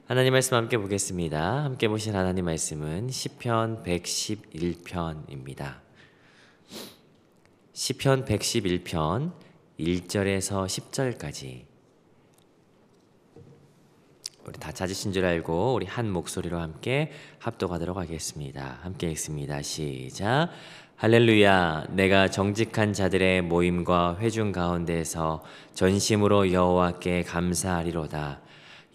하나님 말씀 함께 보겠습니다. 함께 보신 하나님 말씀은 시편 111편입니다. 시편 111편 1절에서 10절까지 우리 다 찾으신 줄 알고 우리 한 목소리로 함께 합독하도록 하겠습니다. 함께 읽습니다. 시작. 할렐루야. 내가 정직한 자들의 모임과 회중 가운데서 전심으로 여호와께 감사하리로다.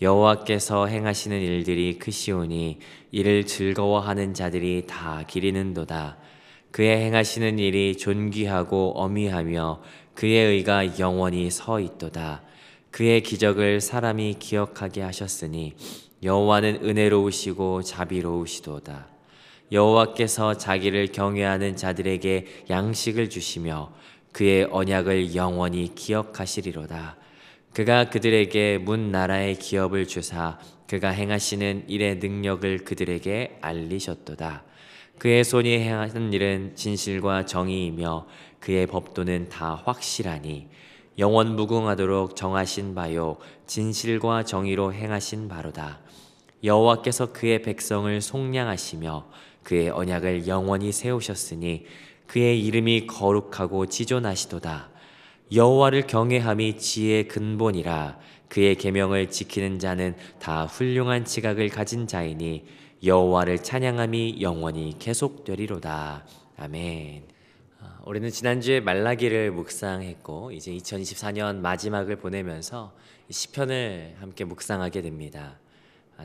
여호와께서 행하시는 일들이 크시오니 이를 즐거워하는 자들이 다 기리는도다. 그의 행하시는 일이 존귀하고 어미하며 그의 의가 영원히 서 있도다. 그의 기적을 사람이 기억하게 하셨으니 여호와는 은혜로우시고 자비로우시도다. 여호와께서 자기를 경외하는 자들에게 양식을 주시며 그의 언약을 영원히 기억하시리로다. 그가 그들에게 문 나라의 기업을 주사 그가 행하시는 일의 능력을 그들에게 알리셨도다. 그의 손이 행하는 일은 진실과 정의이며 그의 법도는 다 확실하니 영원 무궁하도록 정하신 바요 진실과 정의로 행하신 바로다. 여호와께서 그의 백성을 속량하시며 그의 언약을 영원히 세우셨으니 그의 이름이 거룩하고 지존하시도다. 여호와를 경외함이 지혜의 근본이라. 그의 계명을 지키는 자는 다 훌륭한 지각을 가진 자이니 여호와를 찬양함이 영원히 계속되리로다. 아멘. 우리는 지난주에 말라기를 묵상했고 이제 2024년 마지막을 보내면서 시편을 함께 묵상하게 됩니다.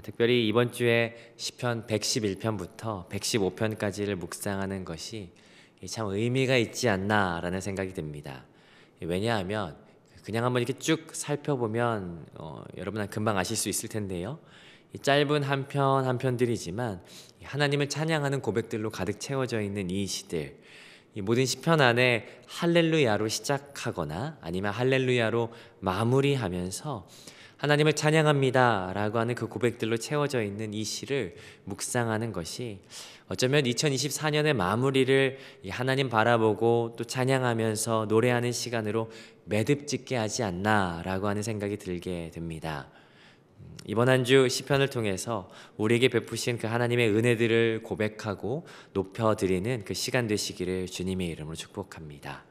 특별히 이번 주에 시편 111편부터 115편까지를 묵상하는 것이 참 의미가 있지 않나라는 생각이 듭니다. 왜냐하면 그냥 한번 이렇게 쭉 살펴보면 여러분 금방 아실 수 있을 텐데요. 이 짧은 한 편 한 편들이지만 하나님을 찬양하는 고백들로 가득 채워져 있는 이 시들, 이 모든 시편 안에 할렐루야로 시작하거나 아니면 할렐루야로 마무리하면서 하나님을 찬양합니다 라고 하는 그 고백들로 채워져 있는 이 시를 묵상하는 것이 어쩌면 2024년의 마무리를 하나님 바라보고 또 찬양하면서 노래하는 시간으로 매듭짓게 하지 않나 라고 하는 생각이 들게 됩니다. 이번 한 주 시편을 통해서 우리에게 베푸신 그 하나님의 은혜들을 고백하고 높여드리는 그 시간 되시기를 주님의 이름으로 축복합니다.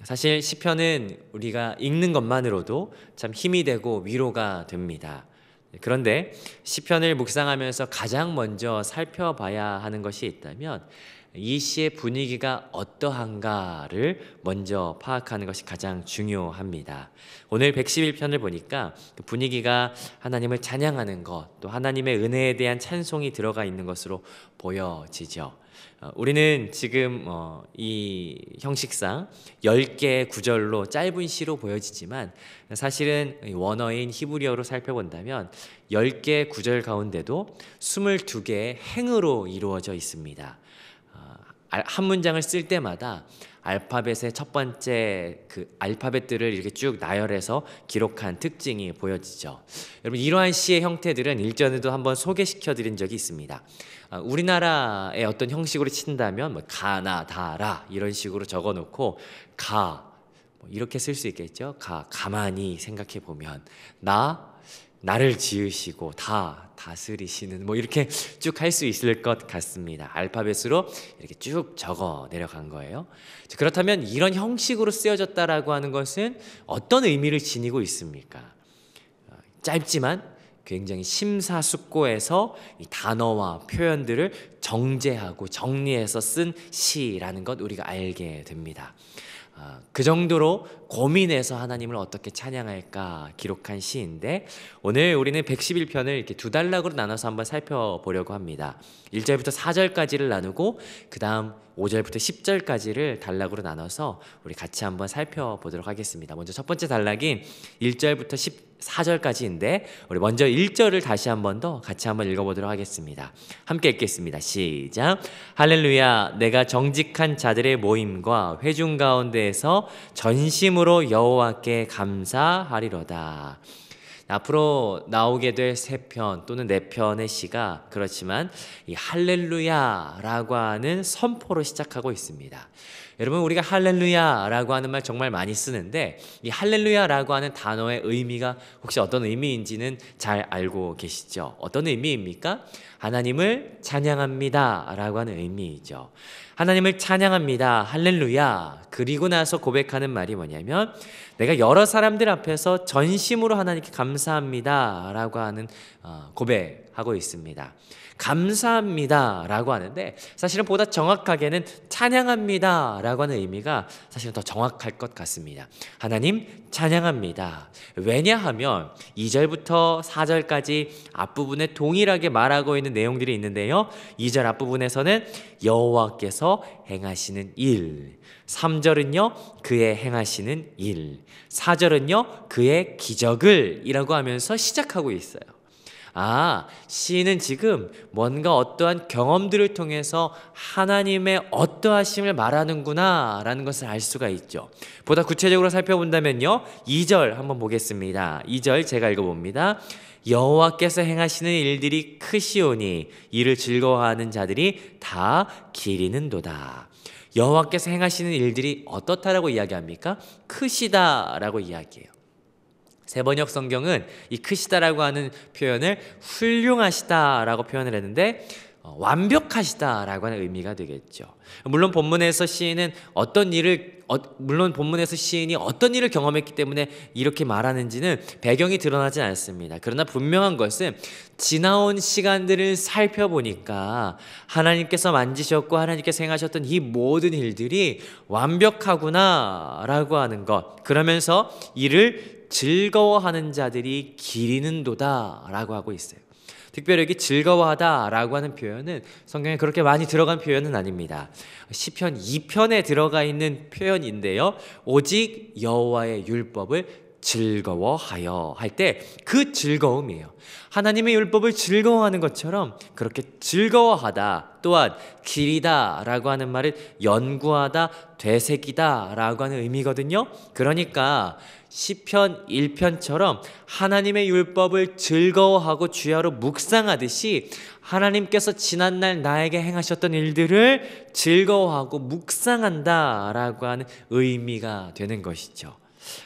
사실 시편은 우리가 읽는 것만으로도 참 힘이 되고 위로가 됩니다. 그런데 시편을 묵상하면서 가장 먼저 살펴봐야 하는 것이 있다면 이 시의 분위기가 어떠한가를 먼저 파악하는 것이 가장 중요합니다. 오늘 111편을 보니까 그 분위기가 하나님을 찬양하는 것, 또 하나님의 은혜에 대한 찬송이 들어가 있는 것으로 보여지죠. 우리는 지금 이 형식상 10개의 구절로 짧은 시로 보여지지만 사실은 원어인 히브리어로 살펴본다면 10개의 구절 가운데도 22개의 행으로 이루어져 있습니다. 한 문장을 쓸 때마다 알파벳의 첫 번째 그 알파벳들을 이렇게 쭉 나열해서 기록한 특징이 보여지죠. 여러분 이러한 시의 형태들은 일전에도 한번 소개시켜 드린 적이 있습니다. 우리나라의 어떤 형식으로 친다면 뭐 가나 다라 이런 식으로 적어놓고 이렇게 쓸 수 있겠죠. 가만히 생각해 보면 나를 지으시고 다스리시는 이렇게 쭉 할 수 있을 것 같습니다. 알파벳으로 이렇게 쭉 적어 내려간 거예요. 그렇다면 이런 형식으로 쓰여졌다라고 하는 것은 어떤 의미를 지니고 있습니까? 짧지만 굉장히 심사숙고해서 이 단어와 표현들을 정제하고 정리해서 쓴 시라는 것 우리가 알게 됩니다. 그 정도로 고민해서 하나님을 어떻게 찬양할까 기록한 시인데 오늘 우리는 111편을 이렇게 두 단락으로 나눠서 한번 살펴보려고 합니다. 1절부터 4절까지를 나누고 그 다음 5절부터 10절까지를 단락으로 나눠서 우리 같이 한번 살펴보도록 하겠습니다. 먼저 첫 번째 단락인 1절부터 14절까지인데 우리 먼저 1절을 다시 한번 더 같이 한번 읽어보도록 하겠습니다. 함께 읽겠습니다. 시작. 할렐루야. 내가 정직한 자들의 모임과 회중 가운데에서 전심으로 여호와께 감사하리로다. 앞으로 나오게 될 3편 또는 4편의 시가 그렇지만 이 할렐루야라고 하는 선포로 시작하고 있습니다. 여러분, 우리가 할렐루야라고 하는 말 정말 많이 쓰는데 이 할렐루야라고 하는 단어의 의미가 혹시 어떤 의미인지는 잘 알고 계시죠? 어떤 의미입니까? 하나님을 찬양합니다 라고 하는 의미이죠. 하나님을 찬양합니다, 할렐루야. 그리고 나서 고백하는 말이 뭐냐면 내가 여러 사람들 앞에서 전심으로 하나님께 감사합니다 라고 하는 고백하고 있습니다. 감사합니다 라고 하는데 사실은 보다 정확하게는 찬양합니다 라고 하는 의미가 사실은 더 정확할 것 같습니다. 하나님 찬양합니다. 왜냐하면 2절부터 4절까지 앞부분에 동일하게 말하고 있는 내용들이 있는데요, 2절 앞부분에서는 여호와께서 행하시는 일, 3절은요 그의 행하시는 일, 4절은요 그의 기적을 이라고 하면서 시작하고 있어요. 시인은 지금 뭔가 어떠한 경험들을 통해서 하나님의 어떠하심을 말하는구나 라는 것을 알 수가 있죠. 보다 구체적으로 살펴본다면요, 2절 한번 보겠습니다. 2절 제가 읽어봅니다. 여호와께서 행하시는 일들이 크시오니 이를 즐거워하는 자들이 다 기리는도다. 여호와께서 행하시는 일들이 어떻다라고 이야기합니까? 크시다라고 이야기해요. 세번역 성경은 이 크시다라고 하는 표현을 훌륭하시다라고 표현을 했는데 완벽하시다라고 하는 의미가 되겠죠. 물론 본문에서 시인이 어떤 일을 경험했기 때문에 이렇게 말하는지는 배경이 드러나지 않습니다. 그러나 분명한 것은 지나온 시간들을 살펴보니까 하나님께서 만지셨고 하나님께서 행하셨던 이 모든 일들이 완벽하구나 라고 하는 것, 그러면서 이를 즐거워하는 자들이 기리는도다 라고 하고 있어요. 특별히 여기 즐거워하다 라고 하는 표현은 성경에 그렇게 많이 들어간 표현은 아닙니다. 시편 2편에 들어가 있는 표현인데요, 오직 여호와의 율법을 즐거워하여 할 때 그 즐거움이에요. 하나님의 율법을 즐거워하는 것처럼 그렇게 즐거워하다, 또한 기리다 라고 하는 말은 연구하다, 되새기다 라고 하는 의미거든요. 그러니까 시편 1편처럼 하나님의 율법을 즐거워하고 주야로 묵상하듯이 하나님께서 지난날 나에게 행하셨던 일들을 즐거워하고 묵상한다 라고 하는 의미가 되는 것이죠.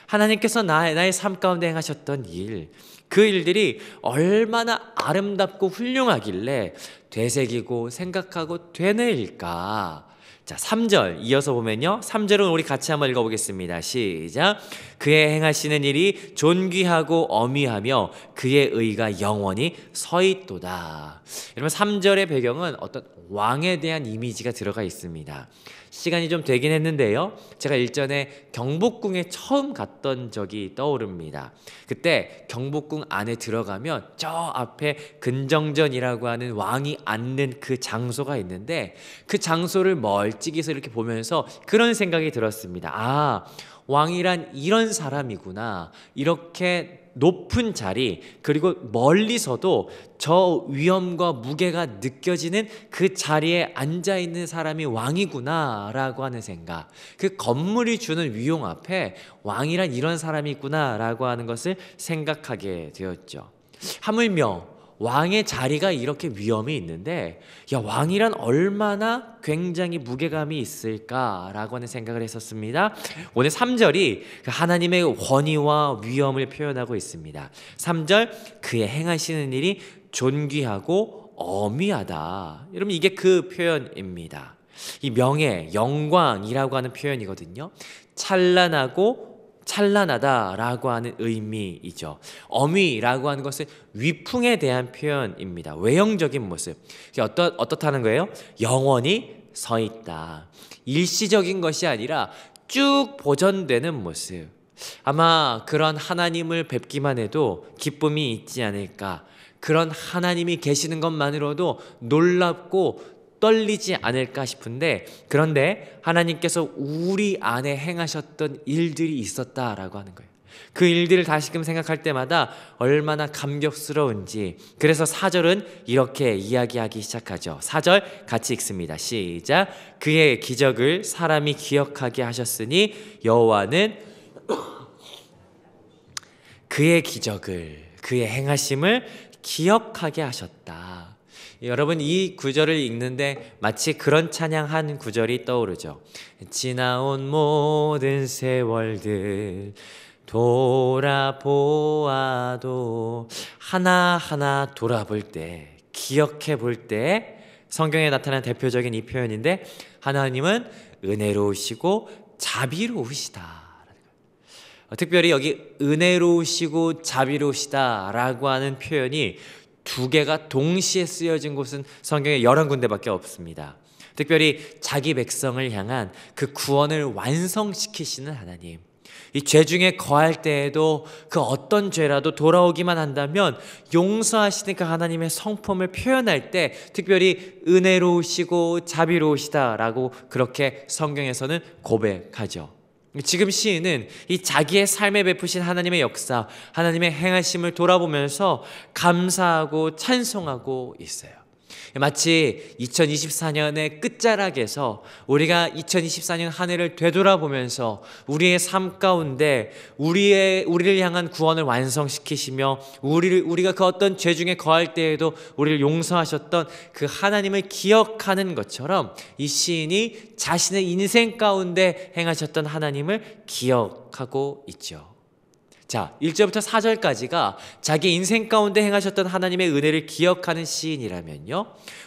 하나님께서 나의 삶 가운데 행하셨던 일, 그 일들이 얼마나 아름답고 훌륭하길래 되새기고 생각하고 되뇌일까. 자, 3절 이어서 보면요, 3절은 우리 같이 한번 읽어보겠습니다. 시작. 그의 행하시는 일이 존귀하고 어미하며 그의 의가 영원히 서있도다. 여러분, 3절의 배경은 어떤 왕에 대한 이미지가 들어가 있습니다. 시간이 좀 되긴 했는데요, 제가 일전에 경복궁에 처음 갔던 적이 떠오릅니다. 그때 경복궁 안에 들어가면 저 앞에 근정전이라고 하는 왕이 앉는 그 장소가 있는데 그 장소를 멀찍이서 이렇게 보면서 그런 생각이 들었습니다. 왕이란 이런 사람이구나. 이렇게 높은 자리, 그리고 멀리서도 저 위엄과 무게가 느껴지는 그 자리에 앉아있는 사람이 왕이구나 라고 하는 생각, 그 건물이 주는 위용 앞에 왕이란 이런 사람이구나 라고 하는 것을 생각하게 되었죠. 하물며 왕의 자리가 이렇게 위엄이 있는데 왕이란 얼마나 굉장히 무게감이 있을까라고 하는 생각을 했었습니다. 오늘 3절이 하나님의 권위와 위엄을 표현하고 있습니다. 3절, 그의 행하시는 일이 존귀하고 어미하다. 여러분, 이게 그 표현입니다. 이 명예, 영광이라고 하는 표현이거든요. 찬란하다라고 하는 의미이죠. 어미라고 하는 것은 위풍에 대한 표현입니다. 외형적인 모습. 어떻다는 거예요? 영원히 서 있다. 일시적인 것이 아니라 쭉 보존되는 모습. 아마 그런 하나님을 뵙기만 해도 기쁨이 있지 않을까. 그런 하나님이 계시는 것만으로도 놀랍고 떨리지 않을까 싶은데, 그런데 하나님께서 우리 안에 행하셨던 일들이 있었다라고 하는 거예요. 그 일들을 다시금 생각할 때마다 얼마나 감격스러운지. 그래서 4절은 이렇게 이야기하기 시작하죠. 4절 같이 읽습니다. 시작. 그의 기적을 사람이 기억하게 하셨으니 여호와는 그의 기적을 그의 행하심을 기억하게 하셨다. 여러분, 이 구절을 읽는데 마치 그런 찬양한 구절이 떠오르죠. 지나온 모든 세월들 돌아보아도 하나하나 돌아볼 때, 기억해 볼 때, 성경에 나타난 대표적인 이 표현인데, 하나님은 은혜로우시고 자비로우시다. 특별히 여기 은혜로우시고 자비로우시다라고 하는 표현이 두 개가 동시에 쓰여진 곳은 성경에 11군데밖에 없습니다. 특별히 자기 백성을 향한 그 구원을 완성시키시는 하나님, 이 죄 중에 거할 때에도 그 어떤 죄라도 돌아오기만 한다면 용서하시는 그 하나님의 성품을 표현할 때 특별히 은혜로우시고 자비로우시다라고 그렇게 성경에서는 고백하죠. 지금 시인은 이 자기의 삶에 베푸신 하나님의 역사, 하나님의 행하심을 돌아보면서 감사하고 찬송하고 있어요. 마치 2024년의 끝자락에서 우리가 2024년 한 해를 되돌아보면서 우리의 삶 가운데 우리를 향한 구원을 완성시키시며 우리가 그 어떤 죄 중에 거할 때에도 우리를 용서하셨던 그 하나님을 기억하는 것처럼 이 시인이 자신의 인생 가운데 행하셨던 하나님을 기억하고 있죠. 자, 1절부터 4절까지가 자기 인생 가운데 행하셨던 하나님의 은혜를 기억하는 시인이라면요,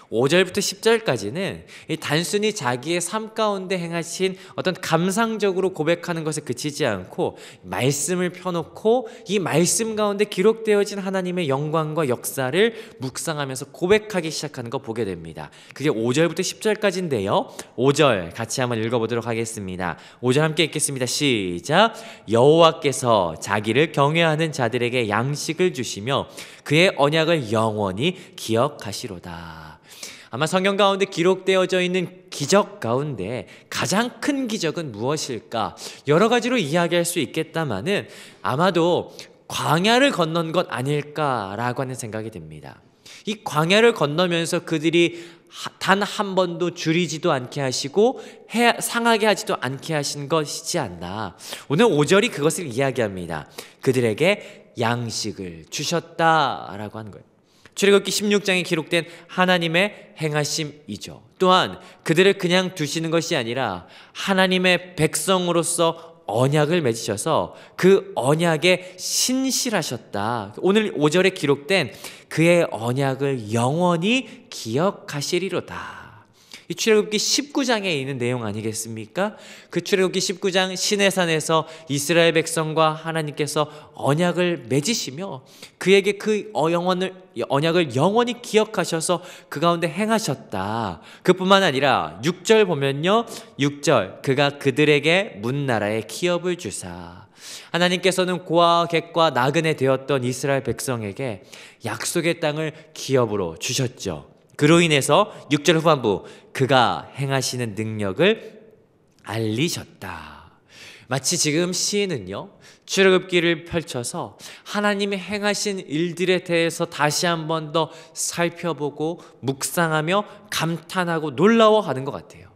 5절부터 10절까지는 단순히 자기의 삶 가운데 행하신 어떤 감상적으로 고백하는 것에 그치지 않고 말씀을 펴놓고 이 말씀 가운데 기록되어진 하나님의 영광과 역사를 묵상하면서 고백하기 시작하는 거 보게 됩니다. 그게 5절부터 10절까지인데요, 5절 같이 한번 읽어보도록 하겠습니다. 5절 함께 읽겠습니다. 시작. 여호와께서 자기를 경외하는 자들에게 양식을 주시며 그의 언약을 영원히 기억하시로다. 아마 성경 가운데 기록되어져 있는 기적 가운데 가장 큰 기적은 무엇일까? 여러 가지로 이야기할 수 있겠다마는 아마도 광야를 건넌 것 아닐까라고 하는 생각이 듭니다. 이 광야를 건너면서 그들이 단 한 번도 줄이지도 않게 하시고 상하게 하지도 않게 하신 것이지 않나. 오늘 5절이 그것을 이야기합니다. 그들에게 양식을 주셨다라고 하는 거예요. 출애굽기 16장에 기록된 하나님의 행하심이죠. 또한 그들을 그냥 두시는 것이 아니라 하나님의 백성으로서 언약을 맺으셔서 그 언약에 신실하셨다. 오늘 5절에 기록된 그의 언약을 영원히 기억하시리로다. 이 출애굽기 19장에 있는 내용 아니겠습니까? 그 출애굽기 19장 시내산에서 이스라엘 백성과 하나님께서 언약을 맺으시며 그에게 그 언약을 영원히 기억하셔서 그 가운데 행하셨다. 그뿐만 아니라 6절 보면요, 6절 그가 그들에게 문나라의 기업을 주사. 하나님께서는 고아와 객과 나그네 되었던 이스라엘 백성에게 약속의 땅을 기업으로 주셨죠. 그로 인해서 6절 후반부 그가 행하시는 능력을 알리셨다. 마치 지금 시인은요, 출애굽기를 펼쳐서 하나님이 행하신 일들에 대해서 다시 한 번 더 살펴보고 묵상하며 감탄하고 놀라워하는 것 같아요.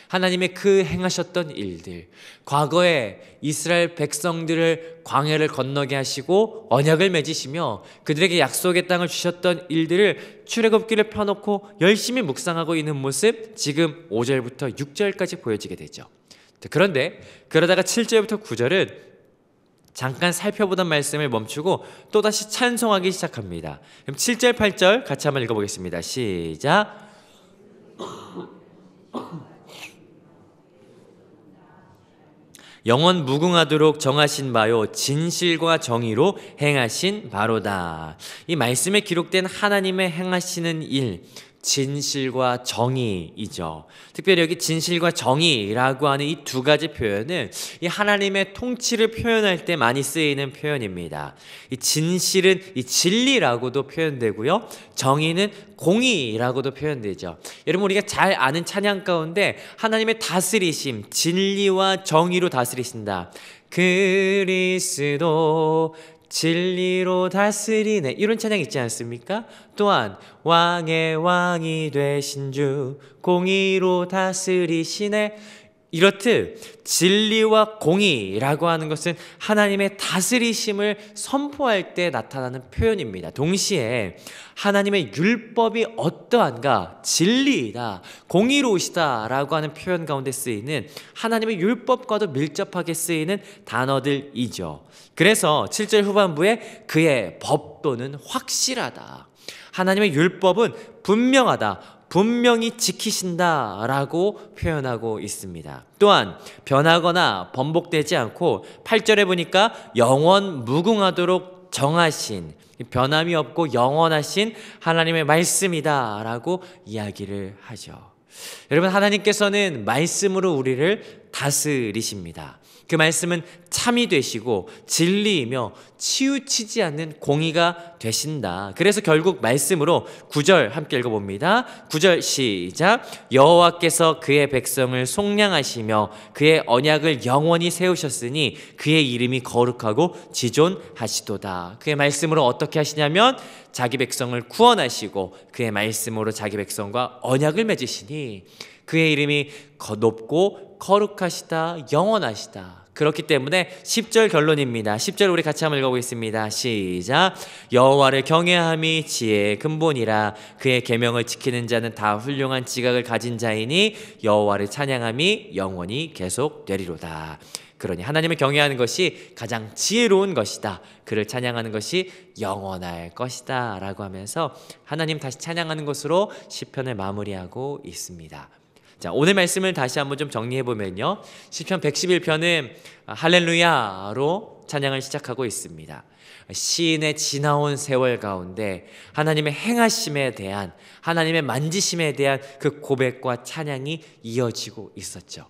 하나님의 그 행하셨던 일들, 과거에 이스라엘 백성들을 광야를 건너게 하시고 언약을 맺으시며 그들에게 약속의 땅을 주셨던 일들을 출애굽기를 펴놓고 열심히 묵상하고 있는 모습, 지금 5절부터 6절까지 보여지게 되죠. 그런데 그러다가 7절부터 9절은 잠깐 살펴보던 말씀을 멈추고 또다시 찬송하기 시작합니다. 그럼 7절, 8절 같이 한번 읽어보겠습니다. 시작. 영원 무궁하도록 정하신 바요 진실과 정의로 행하신 바로다. 이 말씀에 기록된 하나님의 행하시는 일, 진실과 정의이죠. 특별히 여기 진실과 정의라고 하는 이 두 가지 표현은 이 하나님의 통치를 표현할 때 많이 쓰이는 표현입니다. 이 진실은 이 진리라고도 표현되고요, 정의는 공의라고도 표현되죠. 여러분, 우리가 잘 아는 찬양 가운데 하나님의 다스리심, 진리와 정의로 다스리신다. 그리스도 진리로 다스리네, 이런 찬양 있지 않습니까? 또한 왕의 왕이 되신 주 공의로 다스리시네, 이렇듯 진리와 공의라고 하는 것은 하나님의 다스리심을 선포할 때 나타나는 표현입니다. 동시에 하나님의 율법이 어떠한가, 진리이다, 공의로우시다 라고 하는 표현 가운데 쓰이는 하나님의 율법과도 밀접하게 쓰이는 단어들이죠. 그래서 7절 후반부에 그의 법도는 확실하다, 하나님의 율법은 분명하다, 분명히 지키신다라고 표현하고 있습니다. 또한 변하거나 번복되지 않고 8절에 보니까 영원 무궁하도록 정하신, 변함이 없고 영원하신 하나님의 말씀이다라고 이야기를 하죠. 여러분, 하나님께서는 말씀으로 우리를 다스리십니다. 그 말씀은 참이 되시고 진리이며 치우치지 않는 공의가 되신다. 그래서 결국 말씀으로 9절 함께 읽어봅니다. 9절 시작. 여호와께서 그의 백성을 속량하시며 그의 언약을 영원히 세우셨으니 그의 이름이 거룩하고 지존하시도다. 그의 말씀으로 어떻게 하시냐면 자기 백성을 구원하시고 그의 말씀으로 자기 백성과 언약을 맺으시니 그의 이름이 높고 거룩하시다, 영원하시다. 그렇기 때문에 10절 결론입니다. 10절 우리 같이 한번 읽어보겠습니다. 시작. 여호와를 경외함이 지혜의 근본이라 그의 계명을 지키는 자는 다 훌륭한 지각을 가진 자이니 여호와를 찬양함이 영원히 계속되리로다. 그러니 하나님을 경외하는 것이 가장 지혜로운 것이다, 그를 찬양하는 것이 영원할 것이다 라고 하면서 하나님 다시 찬양하는 것으로 시편을 마무리하고 있습니다. 자, 오늘 말씀을 다시 한번 좀 정리해 보면요, 시편 111편은 할렐루야로 찬양을 시작하고 있습니다. 시인의 지나온 세월 가운데 하나님의 행하심에 대한, 하나님의 만지심에 대한 그 고백과 찬양이 이어지고 있었죠.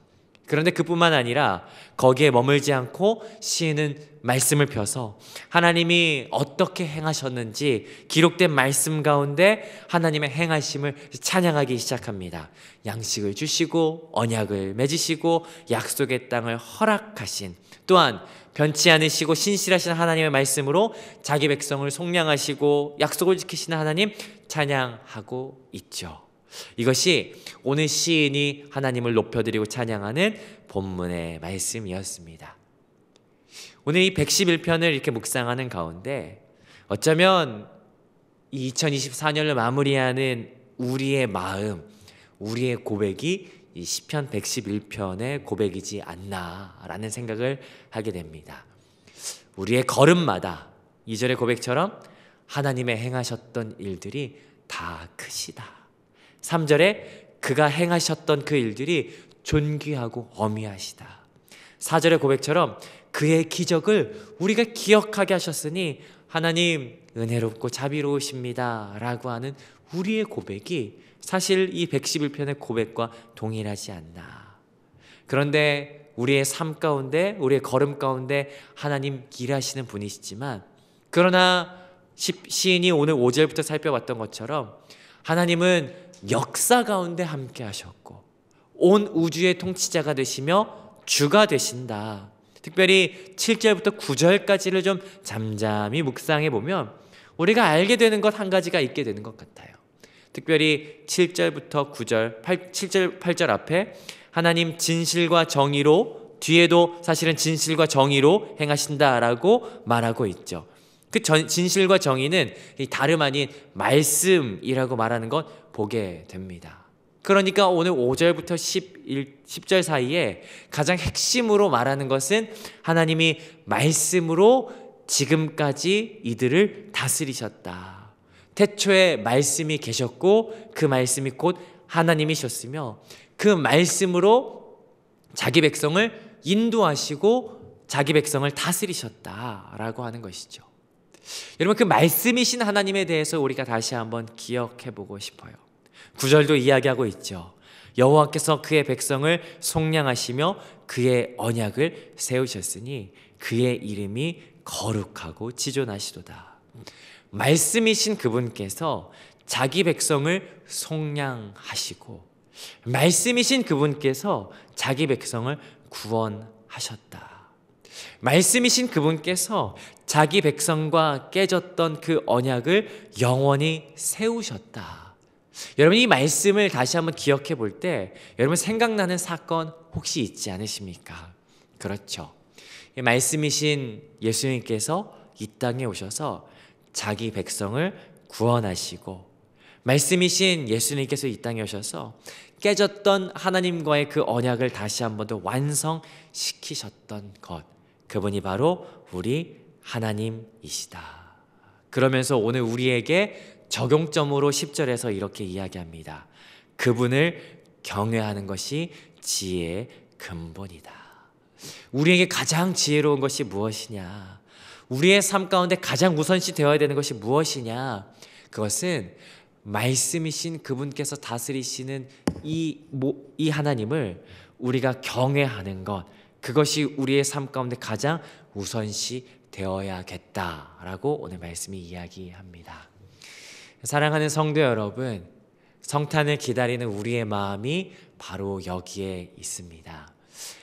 그런데 그뿐만 아니라 거기에 머물지 않고 시인은 말씀을 펴서 하나님이 어떻게 행하셨는지 기록된 말씀 가운데 하나님의 행하심을 찬양하기 시작합니다. 양식을 주시고 언약을 맺으시고 약속의 땅을 허락하신, 또한 변치 않으시고 신실하신 하나님의 말씀으로 자기 백성을 속량하시고 약속을 지키시는 하나님 찬양하고 있죠. 이것이 오늘 시인이 하나님을 높여드리고 찬양하는 본문의 말씀이었습니다. 오늘 이 111편을 이렇게 묵상하는 가운데 어쩌면 이 2024년을 마무리하는 우리의 마음, 우리의 고백이 이 시편 111편의 고백이지 않나라는 생각을 하게 됩니다. 우리의 걸음마다 2절의 고백처럼 하나님의 행하셨던 일들이 다 크시다. 3절에 그가 행하셨던 그 일들이 존귀하고 어미하시다. 4절의 고백처럼 그의 기적을 우리가 기억하게 하셨으니 하나님 은혜롭고 자비로우십니다 라고 하는 우리의 고백이 사실 이 111편의 고백과 동일하지 않나. 그런데 우리의 삶 가운데, 우리의 걸음 가운데 하나님 일하시는 분이시지만, 그러나 시인이 오늘 5절부터 살펴봤던 것처럼 하나님은 역사 가운데 함께 하셨고 온 우주의 통치자가 되시며 주가 되신다. 특별히 7절부터 9절까지를 좀 잠잠히 묵상해 보면 우리가 알게 되는 것 한 가지가 있게 되는 것 같아요. 특별히 7절부터 9절, 7절, 8절 앞에 하나님 진실과 정의로, 뒤에도 사실은 진실과 정의로 행하신다라고 말하고 있죠. 그 진실과 정의는 다름 아닌 말씀이라고 말하는 것 보게 됩니다. 그러니까 오늘 5절부터 10절 사이에 가장 핵심으로 말하는 것은 하나님이 말씀으로 지금까지 이들을 다스리셨다. 태초에 말씀이 계셨고 그 말씀이 곧 하나님이셨으며 그 말씀으로 자기 백성을 인도하시고 자기 백성을 다스리셨다라고 하는 것이죠. 여러분, 그 말씀이신 하나님에 대해서 우리가 다시 한번 기억해 보고 싶어요. 9절도 이야기하고 있죠. 여호와께서 그의 백성을 속량하시며 그의 언약을 세우셨으니 그의 이름이 거룩하고 지존하시도다. 말씀이신 그분께서 자기 백성을 속량하시고 말씀이신 그분께서 자기 백성을 구원하셨다. 말씀이신 그분께서 자기 백성과 깨졌던 그 언약을 영원히 세우셨다. 여러분 이 말씀을 다시 한번 기억해 볼 때 여러분 생각나는 사건 혹시 있지 않으십니까? 그렇죠. 이 말씀이신 예수님께서 이 땅에 오셔서 자기 백성을 구원하시고, 말씀이신 예수님께서 이 땅에 오셔서 깨졌던 하나님과의 그 언약을 다시 한 번 더 완성시키셨던 것, 그분이 바로 우리 하나님이시다. 그러면서 오늘 우리에게 적용점으로 10절에서 이렇게 이야기합니다. 그분을 경외하는 것이 지혜의 근본이다. 우리에게 가장 지혜로운 것이 무엇이냐? 우리의 삶 가운데 가장 우선시 되어야 되는 것이 무엇이냐? 그것은 말씀이신 그분께서 다스리시는 이 하나님을 우리가 경외하는 것, 그것이 우리의 삶 가운데 가장 우선시 되어야겠다라고 오늘 말씀이 이야기합니다. 사랑하는 성도 여러분, 성탄을 기다리는 우리의 마음이 바로 여기에 있습니다.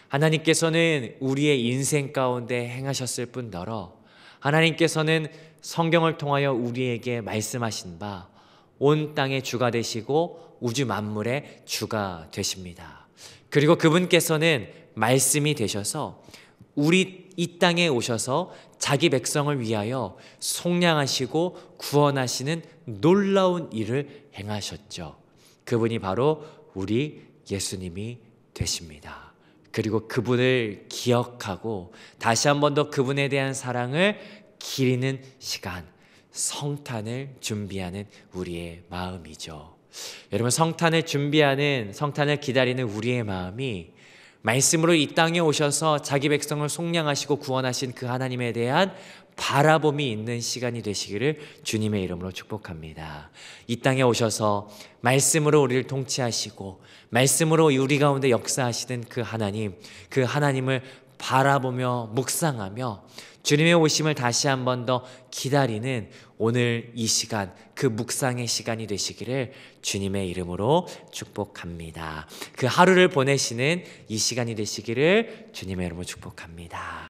하나님께서는 우리의 인생 가운데 행하셨을 뿐더러 하나님께서는 성경을 통하여 우리에게 말씀하신 바 온 땅의 주가 되시고 우주 만물의 주가 되십니다. 그리고 그분께서는 말씀이 되셔서 우리 이 땅에 오셔서 자기 백성을 위하여 속량하시고 구원하시는 놀라운 일을 행하셨죠. 그분이 바로 우리 예수님이 되십니다. 그리고 그분을 기억하고 다시 한 번 더 그분에 대한 사랑을 기리는 시간, 성탄을 준비하는 우리의 마음이죠. 여러분, 성탄을 준비하는, 성탄을 기다리는 우리의 마음이 말씀으로 이 땅에 오셔서 자기 백성을 속량하시고 구원하신 그 하나님에 대한 바라봄이 있는 시간이 되시기를 주님의 이름으로 축복합니다. 이 땅에 오셔서 말씀으로 우리를 통치하시고 말씀으로 우리 가운데 역사하시는 그 하나님을 바라보며 묵상하며 주님의 오심을 다시 한 번 더 기다리는 오늘 이 시간, 그 묵상의 시간이 되시기를 주님의 이름으로 축복합니다. 그 하루를 보내시는 이 시간이 되시기를 주님의 이름으로 축복합니다.